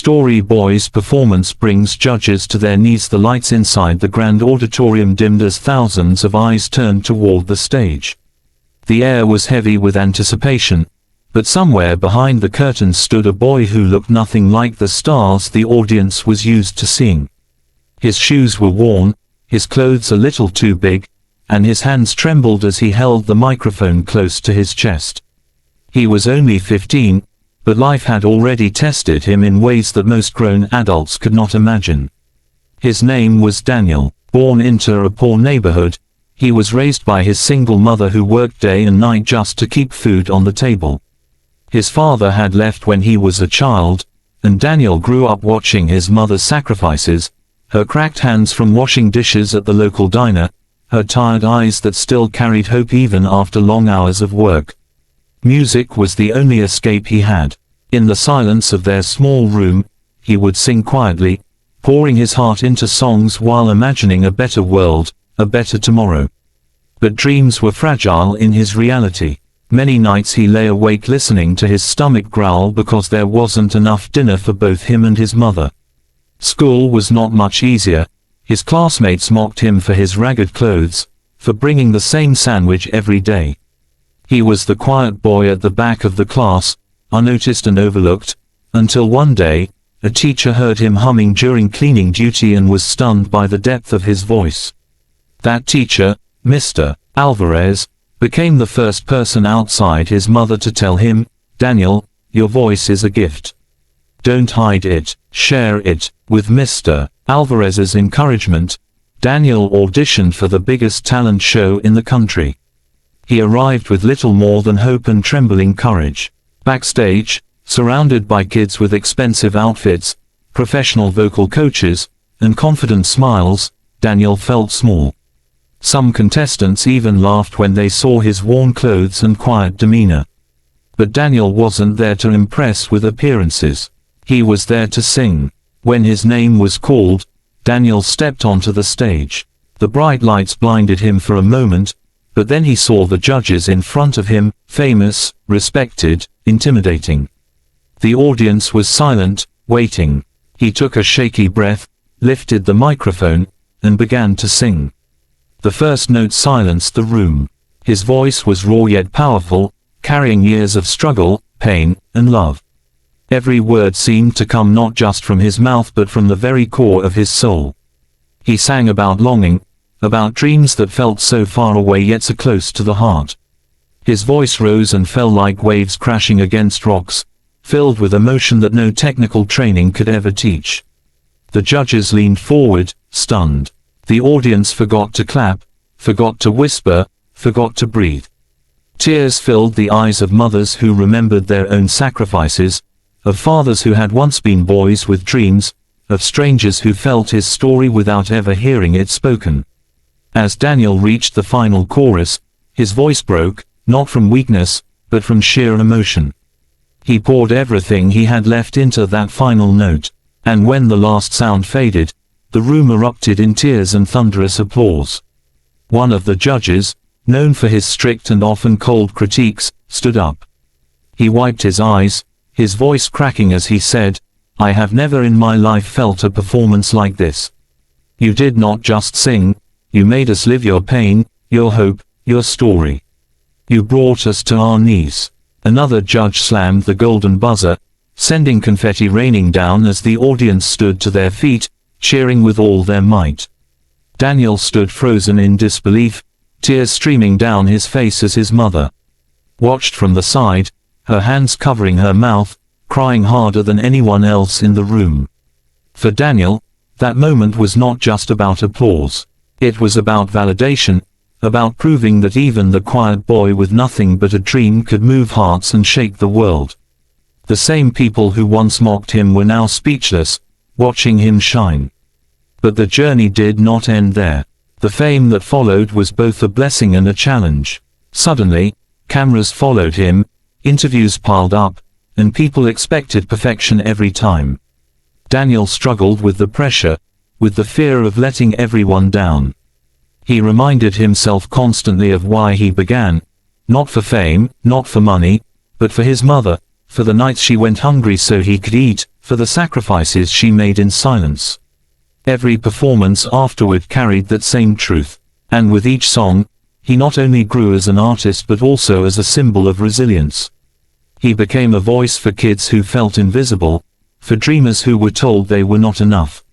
Story Boy's performance brings judges to their knees. The lights inside the grand auditorium dimmed as thousands of eyes turned toward the stage. The air was heavy with anticipation, but somewhere behind the curtains stood a boy who looked nothing like the stars the audience was used to seeing. His shoes were worn, his clothes a little too big, and his hands trembled as he held the microphone close to his chest. He was only 15, but life had already tested him in ways that most grown adults could not imagine. His name was Daniel. Born into a poor neighborhood, he was raised by his single mother who worked day and night just to keep food on the table. His father had left when he was a child, and Daniel grew up watching his mother's sacrifices, her cracked hands from washing dishes at the local diner, her tired eyes that still carried hope even after long hours of work. Music was the only escape he had. In the silence of their small room, he would sing quietly, pouring his heart into songs while imagining a better world, a better tomorrow. But dreams were fragile in his reality. Many nights he lay awake listening to his stomach growl because there wasn't enough dinner for both him and his mother. School was not much easier. His classmates mocked him for his ragged clothes, for bringing the same sandwich every day. He was the quiet boy at the back of the class, unnoticed and overlooked, until one day, a teacher heard him humming during cleaning duty and was stunned by the depth of his voice. That teacher, Mr. Alvarez, became the first person outside his mother to tell him, "Daniel, your voice is a gift. Don't hide it, share it." With Mr. Alvarez's encouragement, Daniel auditioned for the biggest talent show in the country. He arrived with little more than hope and trembling courage. Backstage, surrounded by kids with expensive outfits, professional vocal coaches, and confident smiles, Daniel felt small. Some contestants even laughed when they saw his worn clothes and quiet demeanor. But Daniel wasn't there to impress with appearances. He was there to sing. When his name was called, Daniel stepped onto the stage. The bright lights blinded him for a moment, but then he saw the judges in front of him, famous, respected, intimidating. The audience was silent, waiting. He took a shaky breath, lifted the microphone, and began to sing. The first note silenced the room. His voice was raw yet powerful, carrying years of struggle, pain, and love. Every word seemed to come not just from his mouth but from the very core of his soul. He sang about longing, about dreams that felt so far away yet so close to the heart. His voice rose and fell like waves crashing against rocks, filled with emotion that no technical training could ever teach. The judges leaned forward, stunned. The audience forgot to clap, forgot to whisper, forgot to breathe. Tears filled the eyes of mothers who remembered their own sacrifices, of fathers who had once been boys with dreams, of strangers who felt his story without ever hearing it spoken. As Daniel reached the final chorus, his voice broke, not from weakness, but from sheer emotion. He poured everything he had left into that final note, and when the last sound faded, the room erupted in tears and thunderous applause. One of the judges, known for his strict and often cold critiques, stood up. He wiped his eyes, his voice cracking as he said, "I have never in my life felt a performance like this. You did not just sing, you made us live your pain, your hope, your story. You brought us to our knees." Another judge slammed the golden buzzer, sending confetti raining down as the audience stood to their feet, cheering with all their might. Daniel stood frozen in disbelief, tears streaming down his face as his mother watched from the side, her hands covering her mouth, crying harder than anyone else in the room. For Daniel, that moment was not just about applause. It was about validation, about proving that even the quiet boy with nothing but a dream could move hearts and shake the world. The same people who once mocked him were now speechless, watching him shine. But the journey did not end there. The fame that followed was both a blessing and a challenge. Suddenly, cameras followed him, interviews piled up, and people expected perfection every time. Daniel struggled with the pressure, with the fear of letting everyone down. He reminded himself constantly of why he began, not for fame, not for money, but for his mother, for the nights she went hungry so he could eat, for the sacrifices she made in silence. Every performance afterward carried that same truth, and with each song, he not only grew as an artist but also as a symbol of resilience. He became a voice for kids who felt invisible, for dreamers who were told they were not enough.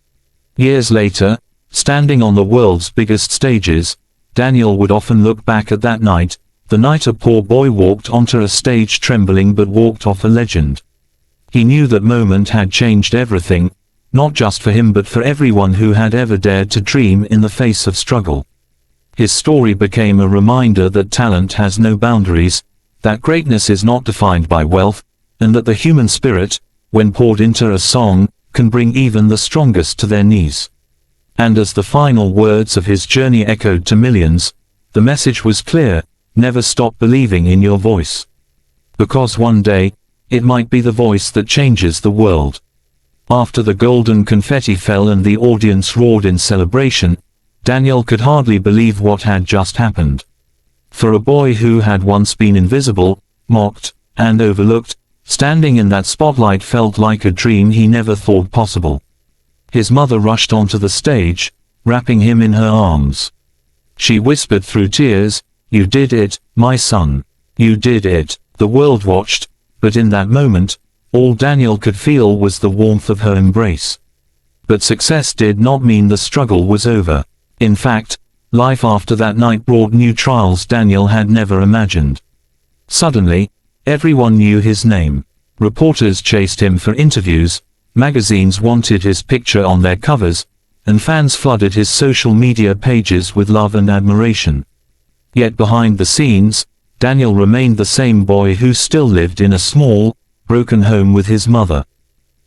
Years later, standing on the world's biggest stages, Daniel would often look back at that night, the night a poor boy walked onto a stage trembling but walked off a legend. He knew that moment had changed everything, not just for him but for everyone who had ever dared to dream in the face of struggle. His story became a reminder that talent has no boundaries, that greatness is not defined by wealth, and that the human spirit, when poured into a song, can bring even the strongest to their knees. And as the final words of his journey echoed to millions, the message was clear: never stop believing in your voice. Because one day, it might be the voice that changes the world. After the golden confetti fell and the audience roared in celebration, Daniel could hardly believe what had just happened. For a boy who had once been invisible, mocked, and overlooked, standing in that spotlight felt like a dream he never thought possible. His mother rushed onto the stage, wrapping him in her arms. She whispered through tears, "You did it, my son. You did it." The world watched, but in that moment, all Daniel could feel was the warmth of her embrace. But success did not mean the struggle was over. In fact, life after that night brought new trials Daniel had never imagined. Suddenly, everyone knew his name. Reporters chased him for interviews, magazines wanted his picture on their covers, and fans flooded his social media pages with love and admiration. Yet behind the scenes, Daniel remained the same boy who still lived in a small, broken home with his mother.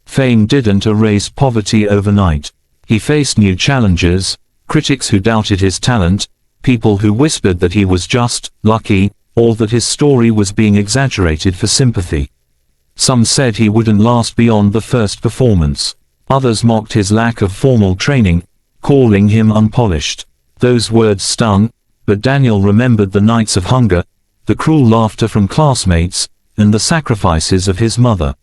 Fame didn't erase poverty overnight. He faced new challenges, critics who doubted his talent, people who whispered that he was just lucky, or that his story was being exaggerated for sympathy. Some said he wouldn't last beyond the first performance. Others mocked his lack of formal training, calling him unpolished. Those words stung, but Daniel remembered the nights of hunger, the cruel laughter from classmates, and the sacrifices of his mother.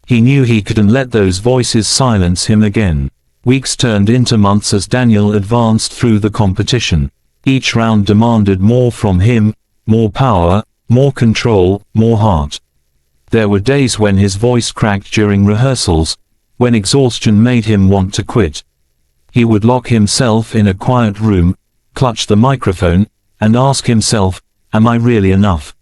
He knew he couldn't let those voices silence him again. Weeks turned into months as Daniel advanced through the competition. Each round demanded more from him, more power, more control, more heart. There were days when his voice cracked during rehearsals, when exhaustion made him want to quit. He would lock himself in a quiet room, clutch the microphone, and ask himself, "Am I really enough?"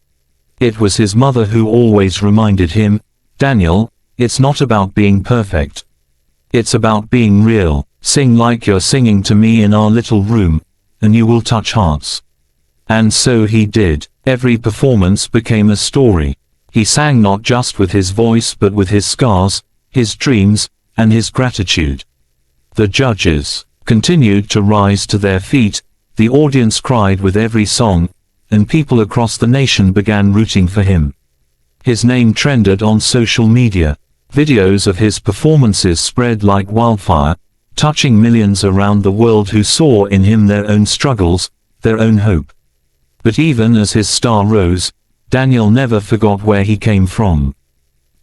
It was his mother who always reminded him, "Daniel, it's not about being perfect. It's about being real. Sing like you're singing to me in our little room, and you will touch hearts." And so he did. Every performance became a story. He sang not just with his voice but with his scars, his dreams, and his gratitude. The judges continued to rise to their feet, the audience cried with every song, and people across the nation began rooting for him. His name trended on social media. Videos of his performances spread like wildfire, touching millions around the world who saw in him their own struggles, their own hope. But even as his star rose, Daniel never forgot where he came from.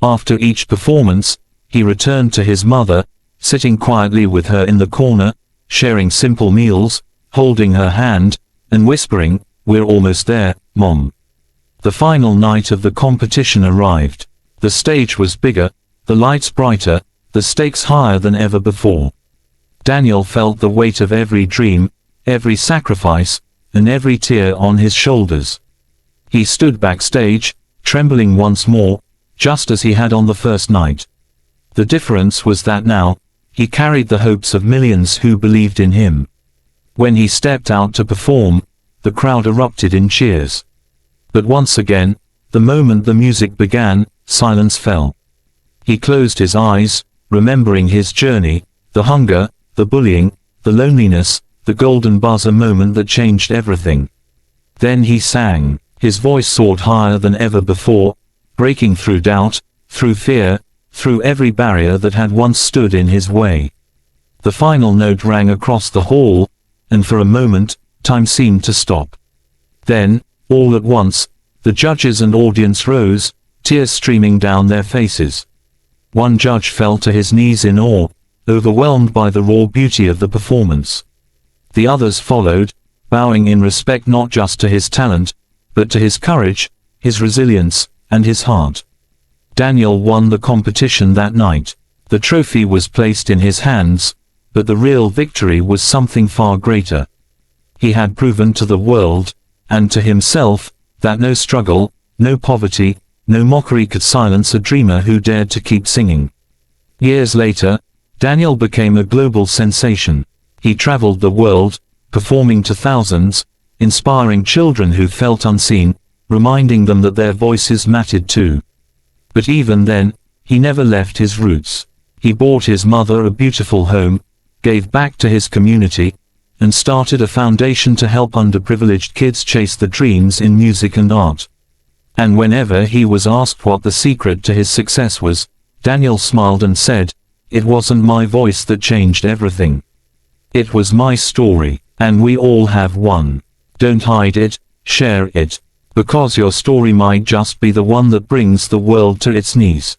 After each performance, he returned to his mother, sitting quietly with her in the corner, sharing simple meals, holding her hand, and whispering, "We're almost there, Mom." The final night of the competition arrived. The stage was bigger, the lights brighter, the stakes higher than ever before. Daniel felt the weight of every dream, every sacrifice, and every tear on his shoulders. He stood backstage, trembling once more, just as he had on the first night. The difference was that now, he carried the hopes of millions who believed in him. When he stepped out to perform, the crowd erupted in cheers. But once again, the moment the music began, silence fell. He closed his eyes, remembering his journey, the hunger, the bullying, the loneliness, the golden buzzer moment that changed everything. Then he sang. His voice soared higher than ever before, breaking through doubt, through fear, through every barrier that had once stood in his way. The final note rang across the hall, and for a moment, time seemed to stop. Then, all at once, the judges and audience rose, tears streaming down their faces. One judge fell to his knees in awe, overwhelmed by the raw beauty of the performance. The others followed, bowing in respect not just to his talent, but to his courage, his resilience, and his heart. Daniel won the competition that night. The trophy was placed in his hands, but the real victory was something far greater. He had proven to the world, and to himself, that no struggle, no poverty, no mockery could silence a dreamer who dared to keep singing. Years later, Daniel became a global sensation. He traveled the world, performing to thousands, inspiring children who felt unseen, reminding them that their voices mattered too. But even then, he never left his roots. He bought his mother a beautiful home, gave back to his community, and started a foundation to help underprivileged kids chase their dreams in music and art. And whenever he was asked what the secret to his success was, Daniel smiled and said, "It wasn't my voice that changed everything. It was my story, and we all have one. Don't hide it, share it, because your story might just be the one that brings the world to its knees."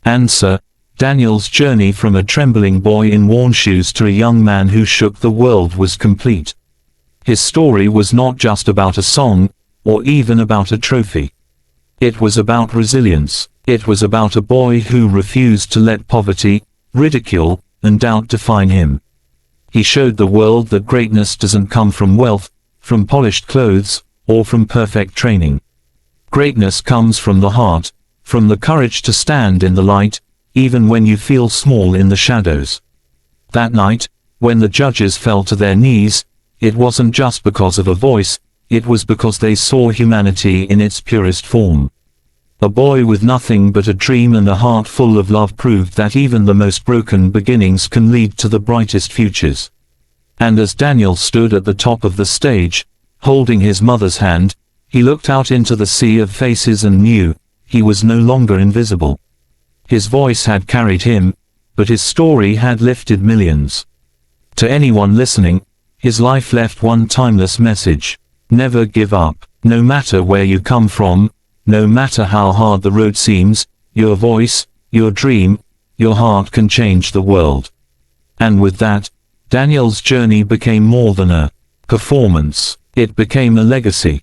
Answer: Daniel's journey from a trembling boy in worn shoes to a young man who shook the world was complete. His story was not just about a song, or even about a trophy. It was about resilience. It was about a boy who refused to let poverty, ridicule, and doubt define him. He showed the world that greatness doesn't come from wealth, from polished clothes, or from perfect training. Greatness comes from the heart, from the courage to stand in the light, even when you feel small in the shadows. That night, when the judges fell to their knees, it wasn't just because of a voice, it was because they saw humanity in its purest form. A boy with nothing but a dream and a heart full of love proved that even the most broken beginnings can lead to the brightest futures. And as Daniel stood at the top of the stage, holding his mother's hand, he looked out into the sea of faces and knew, he was no longer invisible. His voice had carried him, but his story had lifted millions. To anyone listening, his life left one timeless message: never give up. No matter where you come from, no matter how hard the road seems, your voice, your dream, your heart can change the world. And with that, Daniel's journey became more than a performance. It became a legacy.